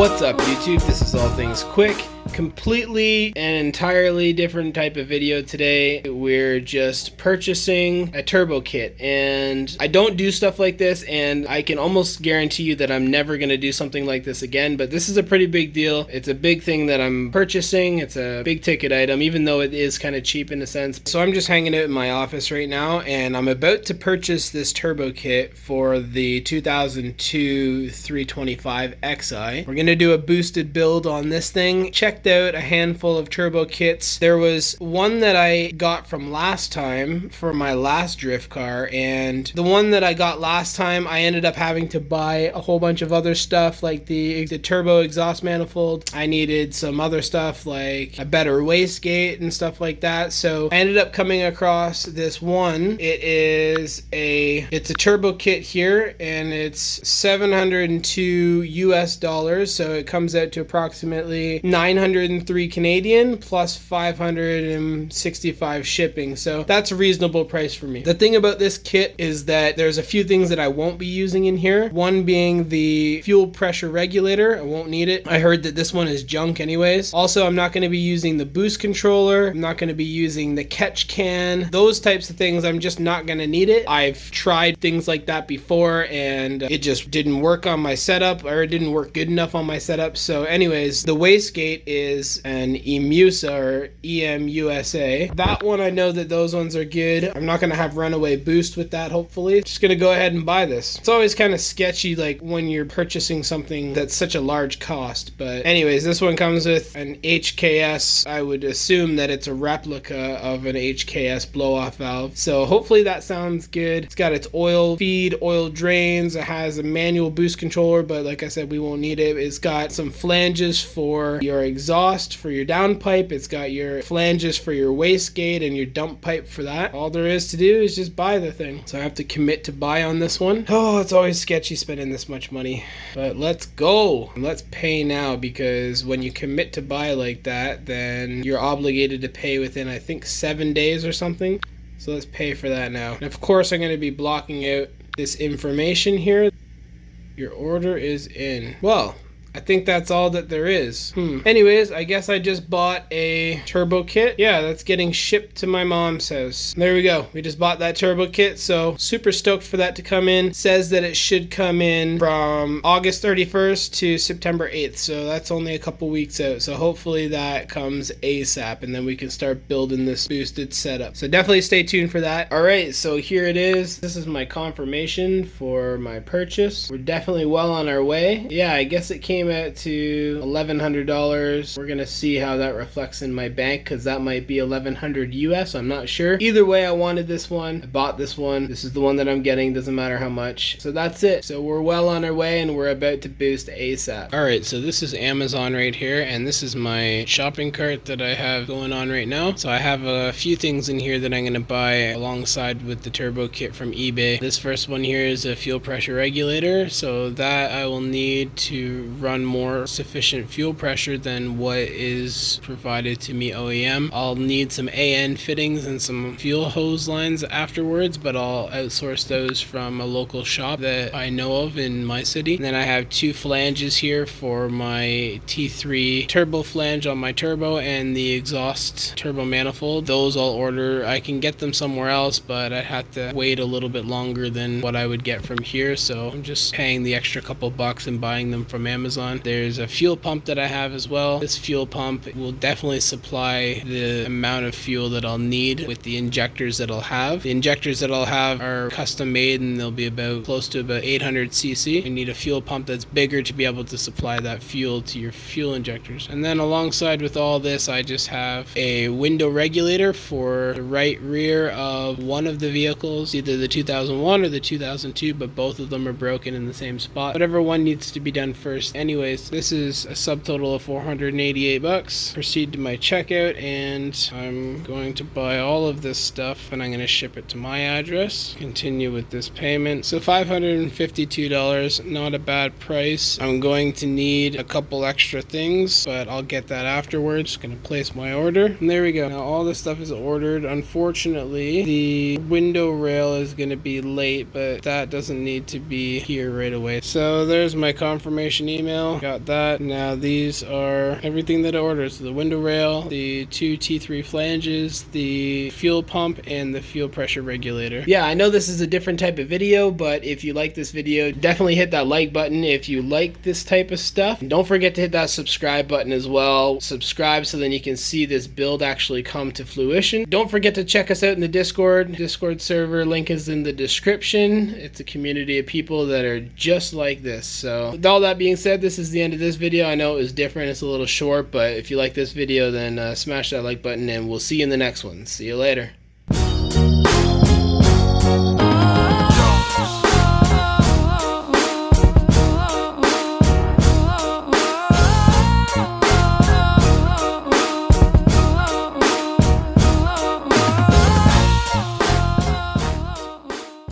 What's up, YouTube? This is All Things Quick. Completely and entirely different type of video today. We're just purchasing a turbo kit, and I don't do stuff like this, and I can almost guarantee you that I'm never going to do something like this again, but this is a pretty big deal. It's a big thing that I'm purchasing. It's a big ticket item, even though it is kind of cheap in a sense. So I'm just hanging out in my office right now, and I'm about to purchase this turbo kit for the 2002 325 Xi. We're going to do a boosted build on this thing. Checked out a handful of turbo kits. There was one that I got from last time for my last drift car, and the one that I got last time I ended up having to buy a whole bunch of other stuff like the turbo exhaust manifold. I needed some other stuff like a better wastegate and stuff like that, so I ended up coming across this one. It's a turbo kit here, and it's $702 US, so it comes out to approximately 903 Canadian plus 565 shipping, so that's a reasonable price for me. The thing about this kit is that there's a few things that I won't be using in here, one being the fuel pressure regulator. I won't need it. I heard that this one is junk anyways. Also, I'm not going to be using the boost controller. I'm not going to be using the catch can. Those types of things, I'm just not going to need it. I've tried things like that before, and it just didn't work on my setup, or it didn't work good enough on my setup. So anyways, the wastegate is an EMUSA or EMUSA. That one, I know that those ones are good. I'm not going to have runaway boost with that, hopefully. Just going to go ahead and buy this. It's always kind of sketchy, like when you're purchasing something that's such a large cost. But anyways, this one comes with an HKS. I would assume that it's a replica of an HKS blow-off valve. So hopefully that sounds good. It's got its oil feed, oil drains. It has a manual boost controller, but like I said, we won't need it. It's got some flanges for your exhaust, for your downpipe. It's got your flanges for your wastegate and your dump pipe for that. All there is to do is just buy the thing. So I have to commit to buy on this one. Oh, it's always sketchy spending this much money. But let's go. Let's pay now, because when you commit to buy like that, then you're obligated to pay within, I think, 7 days or something. So let's pay for that now. And of course, I'm going to be blocking out this information here. Your order is in. Well, I think that's all that there is. Anyways, I guess I just bought a turbo kit. Yeah, that's getting shipped to my mom's house. There we go. We just bought that turbo kit, so super stoked for that to come in. Says that it should come in from August 31st to September 8th, so that's only a couple weeks out. So hopefully that comes ASAP, and then we can start building this boosted setup. So definitely stay tuned for that. All right, so here it is. This is my confirmation for my purchase. We're definitely well on our way. Yeah, I guess it came out to $1,100. We're gonna see how that reflects in my bank, because that might be $1,100 US. I'm not sure. Either way, I wanted this one. I bought this one. This is the one that I'm getting. Doesn't matter how much. So that's it. So we're well on our way, and we're about to boost ASAP. All right, so this is Amazon right here, and this is my shopping cart that I have going on right now. So I have a few things in here that I'm gonna buy alongside with the turbo kit from eBay. This first one here is a fuel pressure regulator, so that I will need to run more sufficient fuel pressure than what is provided to me OEM. I'll need some AN fittings and some fuel hose lines afterwards, but I'll outsource those from a local shop that I know of in my city. And then I have two flanges here for my T3 turbo flange on my turbo and the exhaust turbo manifold. Those I'll order. I can get them somewhere else, but I'd have to wait a little bit longer than what I would get from here, so I'm just paying the extra couple bucks and buying them from Amazon. There's a fuel pump that I have as well. This fuel pump will definitely supply the amount of fuel that I'll need with the injectors that I'll have. The injectors that I'll have are custom made, and they'll be close to about 800 cc. You need a fuel pump that's bigger to be able to supply that fuel to your fuel injectors. And then alongside with all this, I just have a window regulator for the right rear of one of the vehicles, either the 2001 or the 2002, but both of them are broken in the same spot. Whatever one needs to be done first. Anyways, this is a subtotal of 488 bucks. Proceed to my checkout, and I'm going to buy all of this stuff, and I'm going to ship it to my address. Continue with this payment. So $552, not a bad price. I'm going to need a couple extra things, but I'll get that afterwards. Just going to place my order, and there we go. Now all this stuff is ordered. Unfortunately, the window rail is going to be late, but that doesn't need to be here right away. So there's my confirmation email. mail. Got that. Now these are everything that I ordered. So the window rail, the 2 T3 flanges, the fuel pump, and the fuel pressure regulator. Yeah, I know this is a different type of video, but if you like this video, definitely hit that like button if you like this type of stuff. And don't forget to hit that subscribe button as well. Subscribe so then you can see this build actually come to fruition. Don't forget to check us out in the Discord server. Link is in the description. It's a community of people that are just like this. So with all that being said, this is the end of this video. I know it was different, it's a little short, but if you like this video, then smash that like button, and we'll see you in the next one. See you later.